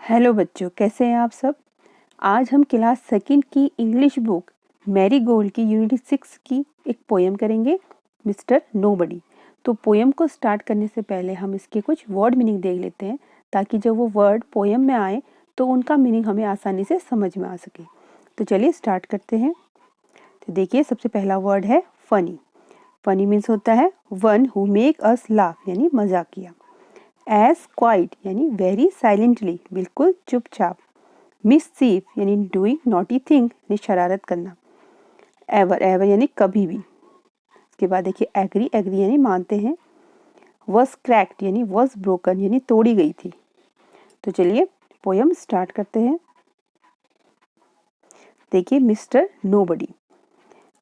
Hello बच्चों, कैसे हैं आप सब। आज हम क्लास सेकंड की इंग्लिश बुक मैरी गोल्ड की यूनिट 6 की एक पोएम करेंगे, मिस्टर नोबडी। तो पोएम को स्टार्ट करने से पहले हम इसके कुछ वर्ड मीनिंग देख लेते हैं, ताकि जब वो वर्ड पोएम में आए तो उनका मीनिंग हमें आसानी से समझ में आ सके। तो चलिए स्टार्ट करते हैं। तो देखिए, सबसे पहला वर्ड है फनी। फनी मीन्स होता है one who make us laugh, यानी मजाकिया। एज क्वाइट यानी वेरी साइलेंटली, बिल्कुल चुपचाप। मिसचीफ यानी डूइंग नॉटी थिंग, यानी शरारत करना। एवर एवर यानी कभी भी। इसके बाद देखिए एग्री, एग्री यानी मानते हैं। वॉज क्रैक्ड यानी वॉज ब्रोकन, यानी तोड़ी गई थी। तो चलिए पोयम स्टार्ट करते हैं। देखिए, Mr Nobody.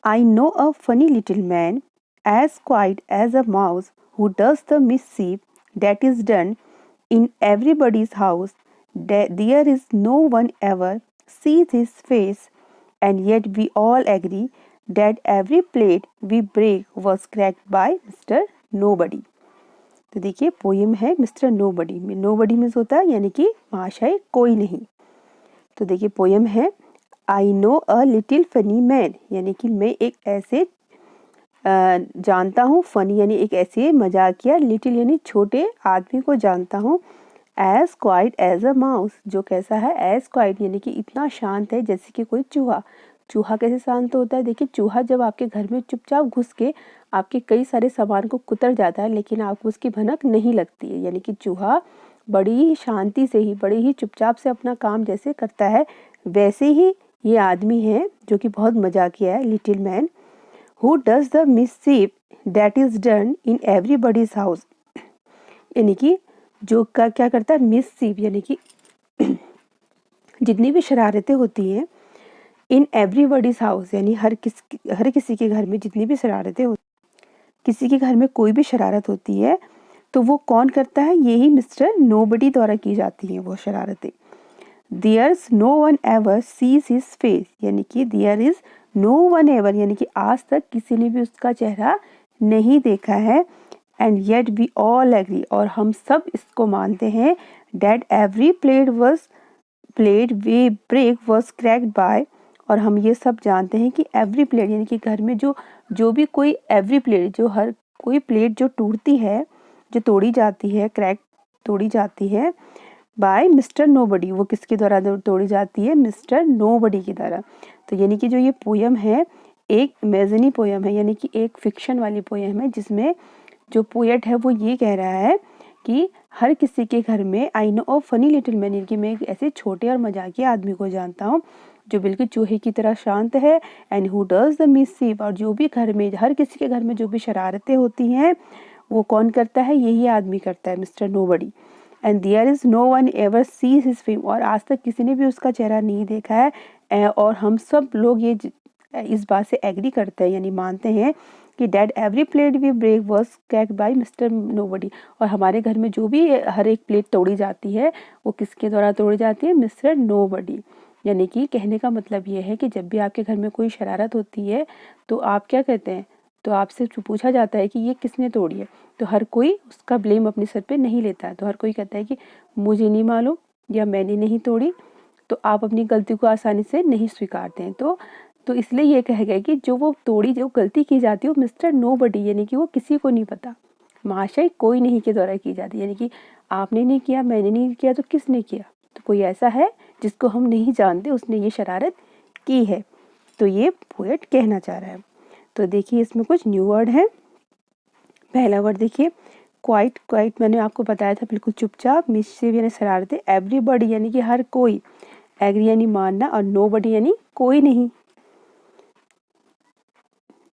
I know a funny little man as quiet as a mouse who does the mischief that is done in everybody's house. There is no one ever sees his face, and yet we all agree that every plate we break was cracked by Mr. Nobody. तो देखिए poem है Mr nobody में। Nobody means होता है यानी कि महाशय कोई नहीं। तो देखिए पोएम है आई know a little funny man, यानी कि मैं एक ऐसे जानता हूँ, फनी यानी एक ऐसे मजाकिया, लिटिल यानी छोटे आदमी को जानता हूँ। As quiet as a mouse, जो कैसा है, एज क्वाइट यानी कि इतना शांत है जैसे कि कोई चूहा। चूहा कैसे शांत होता है, देखिए चूहा जब आपके घर में चुपचाप घुस के आपके कई सारे सामान को कुतर जाता है, लेकिन आपको उसकी भनक नहीं लगती है। यानी कि चूहा बड़ी ही शांति से ही, बड़ी ही चुपचाप से अपना काम जैसे करता है, वैसे ही ये आदमी है जो कि बहुत मजाकिया है, little man. Who does the mischief that is done in everybody's house, यानी कि जो का क्या करता है, मिसचीफ यानी कि जितनी भी शरारतें होती हैं, इन एवरीबडीज हाउस यानी हर किसी के घर में जितनी भी शरारतें होती, किसी के घर में कोई भी शरारत होती है तो वो कौन करता है, यही मिस्टर नोबडी द्वारा की जाती हैं वो शरारतें। There's no one ever sees his face, यानी कि there is no one ever यानी कि आज तक किसी ने भी उसका चेहरा नहीं देखा है। And yet we all agree, और हम सब इसको मानते हैं, that every plate we break was cracked by, और हम ये सब जानते हैं कि every plate यानी कि घर में जो भी कोई every plate, जो हर कोई प्लेट जो टूटती है, जो तोड़ी जाती है, क्रैक तोड़ी जाती है बाय मिस्टर नोबडी, वो किसके द्वारा तोड़ी जाती है, मिस्टर नोबडी की द्वारा। तो यानी कि जो ये पोयम है एक इमेजिनी पोयम है, यानी कि एक फिक्शन वाली पोयम है, जिसमें जो पोएट है वो ये कह रहा है कि हर किसी के घर में आई know a funny little man, यानी कि मैं एक ऐसे छोटे और मजाकिया आदमी को जानता हूँ जो बिल्कुल चूहे की तरह शांत है। And who does the mischief, और जो भी घर में, हर किसी के घर में जो भी शरारतें होती हैं वो कौन करता है, यही आदमी करता है, Mr Nobody. And there is no one ever sees his face, और आज तक किसी ने भी उसका चेहरा नहीं देखा है। और हम सब लोग ये इस बात से एग्री करते हैं, यानी मानते हैं कि that every plate we break was cracked by Mr Nobody, और हमारे घर में जो भी हर एक प्लेट तोड़ी जाती है वो किसके द्वारा तोड़ी जाती है, मिस्टर नोबडी। यानी कि कहने का मतलब ये है कि जब भी आपके घर में कोई शरारत होती है तो आप क्या कहते हैं, तो आपसे पूछा जाता है कि ये किसने तोड़ी है, तो हर कोई उसका ब्लेम अपने सर पे नहीं लेता है, तो हर कोई कहता है कि मुझे नहीं मालूम या मैंने नहीं तोड़ी। तो आप अपनी गलती को आसानी से नहीं स्वीकारते हैं। तो इसलिए ये कहा गया कि जो गलती की जाती है वो मिस्टर नोबडी, यानी कि वो किसी को नहीं पता, महाशय कोई नहीं के द्वारा की जाती है। यानी कि आपने नहीं किया, मैंने नहीं किया, तो किसने किया, तो कोई ऐसा है जिसको हम नहीं जानते, उसने ये शरारत की है। तो ये पोएट कहना चाह रहा है। तो देखिए इसमें कुछ न्यू वर्ड है। पहला वर्ड देखिए क्वाइट, क्वाइट मैंने आपको बताया था, बिल्कुल चुपचाप। मिसचीफ यानी शरारतें। एवरीबॉडी यानी कि हर कोई। एग्री यानी मानना, और नोबडी यानी कोई नहीं।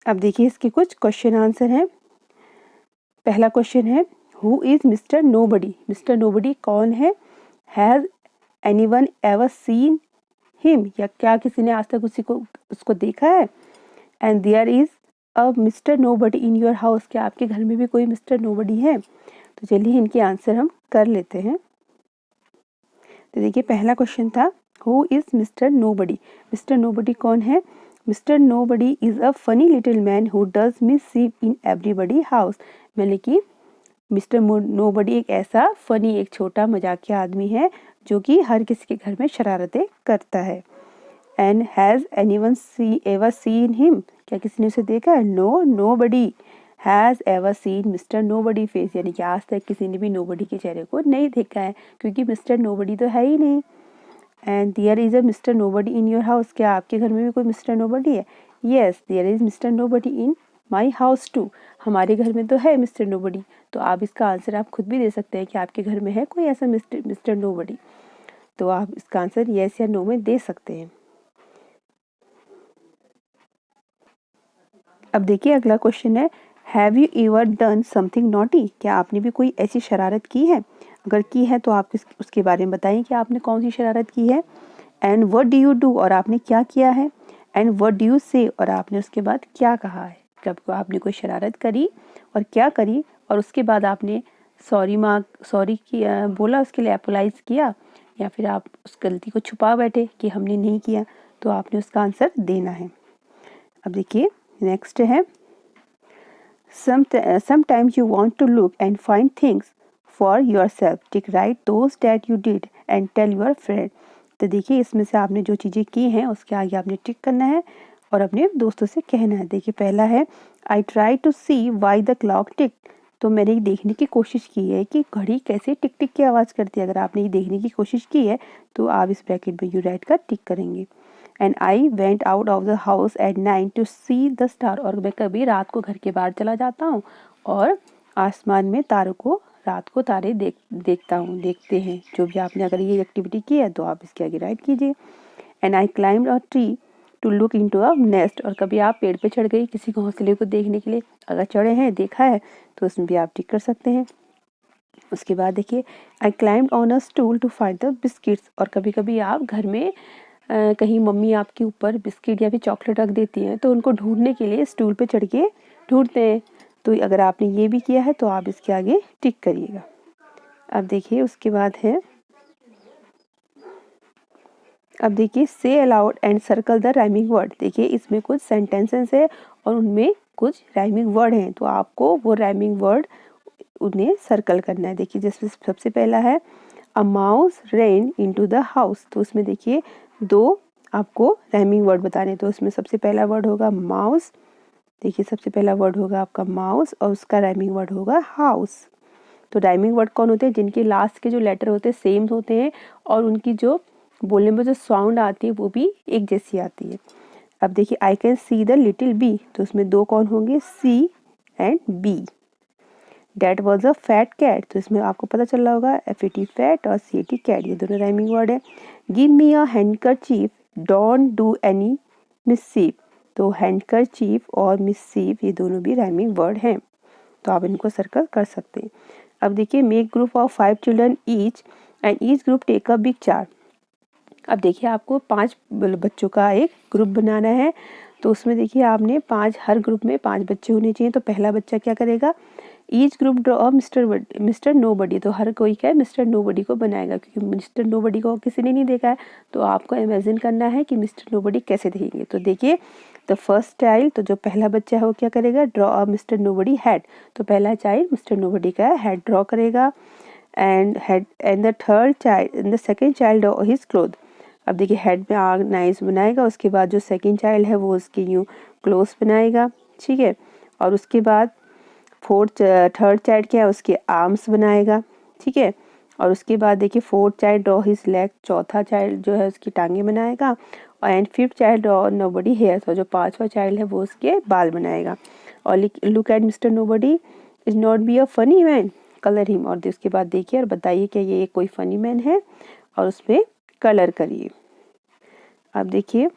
अब देखिए इसके कुछ क्वेश्चन आंसर हैं। पहला क्वेश्चन है who is Mr Nobody, Mr Nobody कौन है। Has anyone ever seen him, या क्या किसी ने आज तक उसको देखा है। And there is a Mr Nobody in your house, क्या आपके घर में भी कोई मिस्टर नोबडी है। तो चलिए इनके आंसर हम कर लेते हैं। तो देखिए पहला क्वेश्चन था who is Mr Nobody, Mr Nobody कौन है। Mr nobody is a funny little man who does mischief in everybody house, यानी कि मिस्टर नोबडी एक ऐसा फनी, एक छोटा मजाकिया आदमी है जो कि हर किसी के घर में शरारतें करता है। And has anyone ever seen him, क्या किसी ने उसे देखा है? No, nobody has ever seen Mr Nobody face, यानी कि आज तक किसी ने भी नोबडी के चेहरे को नहीं देखा है, क्योंकि मिस्टर नोबडी तो है ही नहीं। And there is a Mr Nobody in your house, क्या आपके घर में भी कोई मिस्टर नोबडी है? Yes, there is Mr Nobody in my house too, हमारे घर में तो है मिस्टर नोबडी। तो आप इसका आंसर आप खुद भी दे सकते हैं कि आपके घर में है कोई ऐसा मिस्टर नोबडी। तो आप इसका आंसर येस या नो में दे सकते हैं। अब देखिए अगला क्वेश्चन है, have you ever done something naughty, क्या आपने भी कोई ऐसी शरारत की है? अगर की है तो आप उसके बारे में बताइए कि आपने कौन सी शरारत की है। And what do you do, और आपने क्या किया है। एंड व्हाट डू यू से, और आपने उसके बाद क्या कहा है। जब आपने कोई शरारत करी और क्या करी, और उसके बाद आपने सॉरी किया बोला, उसके लिए अपोलाइज किया, या फिर आप उस गलती को छुपा बैठे कि हमने नहीं किया, तो आपने उसका आंसर देना है। अब देखिए नेक्स्ट है, sometimes you want to look and find things for yourself, take write those that you did and tell your friend। तो देखिए इसमें से आपने जो चीज़ें की हैं उसके आगे आपने टिक करना है और अपने दोस्तों से कहना है। देखिए पहला है, I try to see why the clock tick, तो मैंने ये देखने की कोशिश की है कि घड़ी कैसे टिक टिक की आवाज़ करती है। अगर आपने ये देखने की कोशिश की है तो आप इस ब्रैकेट में यू राइट का टिक करेंगे। And I went out of the house at night to see the star, और मैं कभी रात को घर के बाहर चला जाता हूँ और आसमान में तारों को, रात को तारे देखते हैं। जो भी आपने अगर ये एक्टिविटी की है तो आप इसके आगे राइट कीजिए। And I climbed a tree to look into a nest, और कभी आप पेड़ पे चढ़ गई किसी घोंसले को देखने के लिए, अगर चढ़े हैं देखा है तो उसमें भी आप टिक कर सकते हैं। उसके बाद देखिए, I climbed on a stool to find the biscuits, और कभी कभी आप घर में कहीं मम्मी आपके ऊपर बिस्किट या फिर चॉकलेट रख देती हैं तो उनको ढूंढने के लिए स्टूल पे चढ़ के ढूंढते हैं। तो अगर आपने ये भी किया है तो आप इसके आगे टिक करिएगा। अब देखिए उसके बाद है, अब देखिए से allowed and circle the rhyming word. देखिए इसमें कुछ सेंटेंसेस है और उनमें कुछ राइमिंग वर्ड हैं, तो आपको वो राइमिंग वर्ड उन्हें सर्कल करना है। देखिए जिसमें सबसे पहला है, a mouse rain into the house, तो उसमें देखिए दो आपको राइमिंग वर्ड बताने, तो उसमें सबसे पहला वर्ड होगा माउस। देखिए सबसे पहला वर्ड होगा आपका माउस और उसका राइमिंग वर्ड होगा हाउस। तो राइमिंग वर्ड कौन होते हैं? जिनके लास्ट के जो लेटर होते हैं सेम होते हैं और उनकी जो बोलने में जो साउंड आती है वो भी एक जैसी आती है। अब देखिए I can see the little bee, तो उसमें दो कौन होंगे? See and bee. That was a fat cat, तो इसमें आपको पता चल रहा होगा FAT फैट और CAT कैट, ये दोनों राइमिंग वर्ड है। Give me a handkerchief don't do any mischief, तो हैंडकरचीफ और मिससीफ ये दोनों भी राइमिंग वर्ड हैं, तो आप इनको सर्कल कर सकते हैं। अब देखिए make group of 5 children each and each group take a big chart. अब देखिए आपको 5 बच्चों का एक ग्रुप बनाना है, तो उसमें देखिए आपने 5, हर ग्रुप में 5 बच्चे होने चाहिए। तो पहला बच्चा क्या करेगा? Each group draw mister nobody, तो हर कोई क्या है? मिस्टर नोबडी को बनाएगा, क्योंकि मिस्टर नोबडी को किसी ने नहीं देखा है, तो आपको इमेजिन करना है कि मिस्टर नोबडी कैसे दिखेंगे। तो देखिए द फर्स्ट चाइल्ड, तो जो पहला बच्चा है वो क्या करेगा? Draw a Mr nobody head, तो पहला चाइल्ड मिस्टर नोबडी का हेड ड्रॉ करेगा। And the third child and the second child his cloth, अब देखिए हेड में आग नाइस बनाएगा, उसके बाद जो सेकंड चाइल्ड है वो उसके यूँ क्लोज बनाएगा, ठीक है। और उसके बाद थर्ड चाइल्ड क्या है? उसके आर्म्स बनाएगा, ठीक है। और उसके बाद देखिए fourth child draw his leg, चौथा चाइल्ड जो है उसकी टांगे बनाएगा। और and fifth child draw nobody hairs, और जो पांचवा चाइल्ड है वो उसके बाल बनाएगा। और look at mister nobody is not be a funny man, colour him, और उसके बाद देखिए और बताइए कि ये कोई फनी मैन है और उस पर कलर करिए। अब देखिए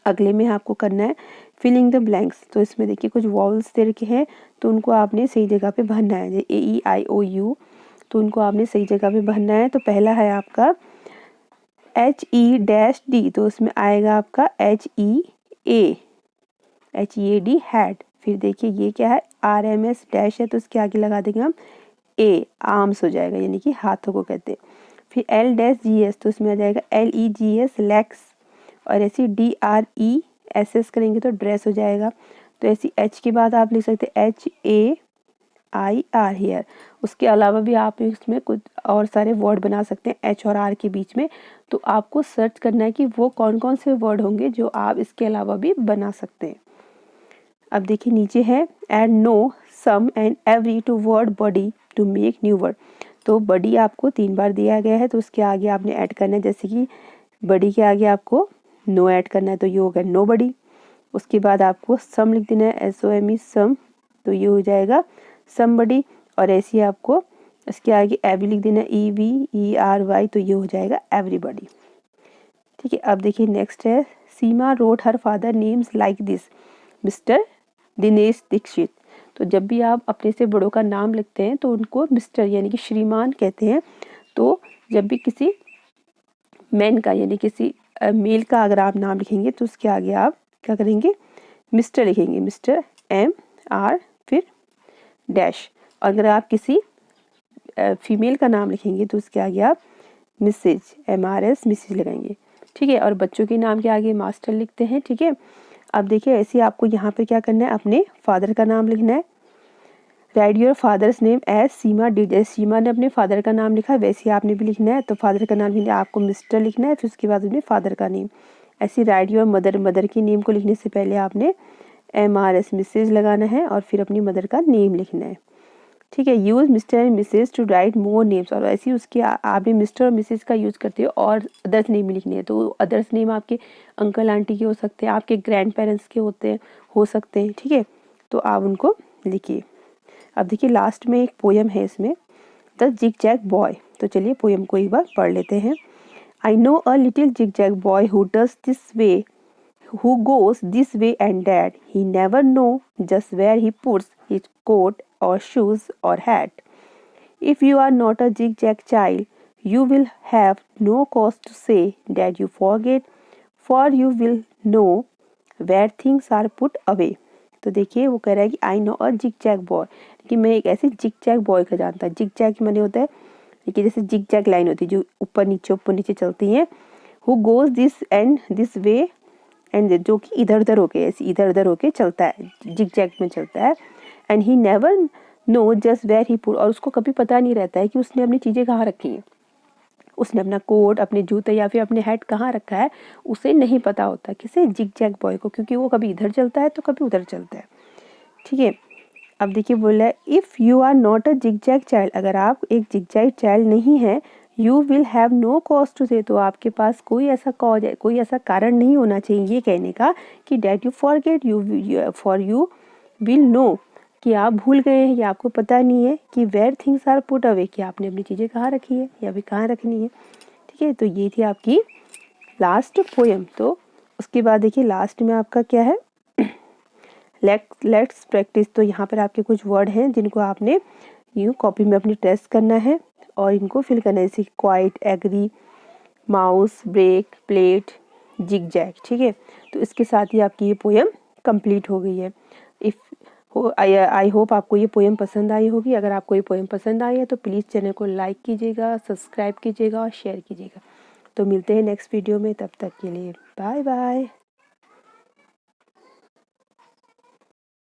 अगले में आपको करना है फिलिंग द ब्लैंक्स, तो इसमें देखिए कुछ वॉवल्स दे रखे हैं तो उनको आपने सही जगह पे भरना है। AEIOU, तो उनको आपने सही जगह पे भरना है। तो पहला है आपका HE-D, तो उसमें आएगा आपका HEAD हैड। फिर देखिए ये क्या है? RMS डैश है तो उसके आगे लगा देंगे हम A, आर्म्स हो जाएगा, यानी कि हाथों को कहते हैं। फिर LGS, तो उसमें आ जाएगा LEGS लेग्स, और ऐसे DRESS करेंगे तो ड्रेस हो जाएगा। तो ऐसी H के बाद आप लिख सकते हैं आई आर हेयर। उसके अलावा भी आप इसमें कुछ और सारे वर्ड बना सकते हैं एच और आर के बीच में। तो आपको सर्च करना है कि वो कौन कौन से वर्ड होंगे जो आप इसके अलावा भी बना सकते हैं। अब देखिए नीचे है add no, some and every to word body to make new word. तो बॉडी आपको 3 बार दिया गया है, तो उसके आगे आपने ऐड करना है। जैसे कि बॉडी के आगे आपको नो ऐड करना है, तो ये हो गया नो बॉडी। उसके बाद आपको सम लिख देना है, SOME सम, तो ये हो जाएगा समबडी। और ऐसे ही आपको इसके आगे एवरी लिख देना है, EVERY, तो ये हो जाएगा एवरीबॉडी। ठीक है, अब देखिए नेक्स्ट है Seema road her father names like this, mister Dinesh Dixit. तो जब भी आप अपने से बड़ों का नाम लिखते हैं तो उनको मिस्टर यानी कि श्रीमान कहते हैं। तो जब भी किसी मैन का यानी किसी मेल का अगर आप नाम लिखेंगे तो उसके आगे आप क्या करेंगे, मिस्टर लिखेंगे, मिस्टर MR फिर डैश। अगर आप किसी फीमेल का नाम लिखेंगे तो उसके आगे आप मिसेज MRS मिसेज लगाएंगे। ठीक है, और बच्चों के नाम के आगे मास्टर लिखते हैं। ठीक है, अब देखिए ऐसे आपको यहाँ पे क्या करना है, अपने फादर का नाम लिखना है। Write your father's name as Seema did, जैसे सीमा ने अपने फादर का नाम लिखा वैसे ही आपने भी लिखना है। तो फादर का नाम लिखना है, आपको मिस्टर लिखना है, फिर उसके बाद अपने फादर का नेम। ऐसे राइट योर मदर, मदर की नेम को लिखने से पहले आपने MRS मिसेज लगाना है और फिर अपनी मदर का नेम लिखना है। ठीक है, use Mr and Mrs to write more names, और ऐसे ही उसके आपने मिस्टर और मिसेज का यूज़ करते हो और अदर्स नेम लिखने हैं। तो अदर्स नेम आपके अंकल आंटी के हो सकते हैं, आपके ग्रैंड पेरेंट्स के हो सकते हैं। ठीक है, तो आप उनको लिखिए। अब देखिए लास्ट में एक पोयम है इसमें, द जिग जैग बॉय। तो चलिए पोयम को एक बार पढ़ लेते हैं। I know a little zigzag boy who does this way, who goes this way and that. He never know just where he puts his coat or shoes or hat. If you are not a zigzag child, you will have no cause to say that you forget, for you will know where things are put away. तो देखिए वो कह रहा है कि I know a zig zag boy, कि मैं एक ऐसे जिग जैग बॉय का जानता। जिग जैग माने होता है देखिए जैसे जिग जैग लाइन होती है जो ऊपर नीचे चलती हैं। Who goes this and this way and, जो कि इधर उधर होके ऐसे इधर उधर होके चलता है, जिग जैग में चलता है। And he never know just where he put, और उसको कभी पता नहीं रहता है कि उसने अपनी चीज़ें कहाँ रखी हैं। उसने अपना कोट, अपने जूते या फिर अपने हैट कहाँ रखा है उसे नहीं पता होता। किसे, जिग जैग बॉय को, क्योंकि वो कभी इधर चलता है तो कभी उधर चलता है। ठीक है, अब देखिए बोला है if you are not a zig zag child, अगर आप एक जिग जैग चाइल्ड नहीं है, you will have no cause to say, तो आपके पास कोई ऐसा कॉज है, कोई ऐसा कारण नहीं होना चाहिए ये कहने का कि that you forget, for you will know, कि आप भूल गए हैं या आपको पता नहीं है कि where things are put away, कि आपने अपनी चीज़ें कहाँ रखी है या फिर कहाँ रखनी है। ठीक है, तो ये थी आपकी लास्ट पोएम। तो उसके बाद देखिए लास्ट में आपका क्या है, लेट्स प्रैक्टिस। तो यहाँ पर आपके कुछ वर्ड हैं जिनको आपने यूँ कॉपी में अपनी टेस्ट करना है और इनको फिल करना है, जैसे quite, agree, mouse, break, plate, zig zag. ठीक है, तो इसके साथ ही आपकी ये पोएम कंप्लीट हो गई है। आई होप आपको ये पोएम पसंद आई होगी। अगर आपको ये पोएम पसंद आई है तो प्लीज़ चैनल को लाइक कीजिएगा, सब्सक्राइब कीजिएगा और शेयर कीजिएगा। तो मिलते हैं नेक्स्ट वीडियो में, तब तक के लिए बाय बाय।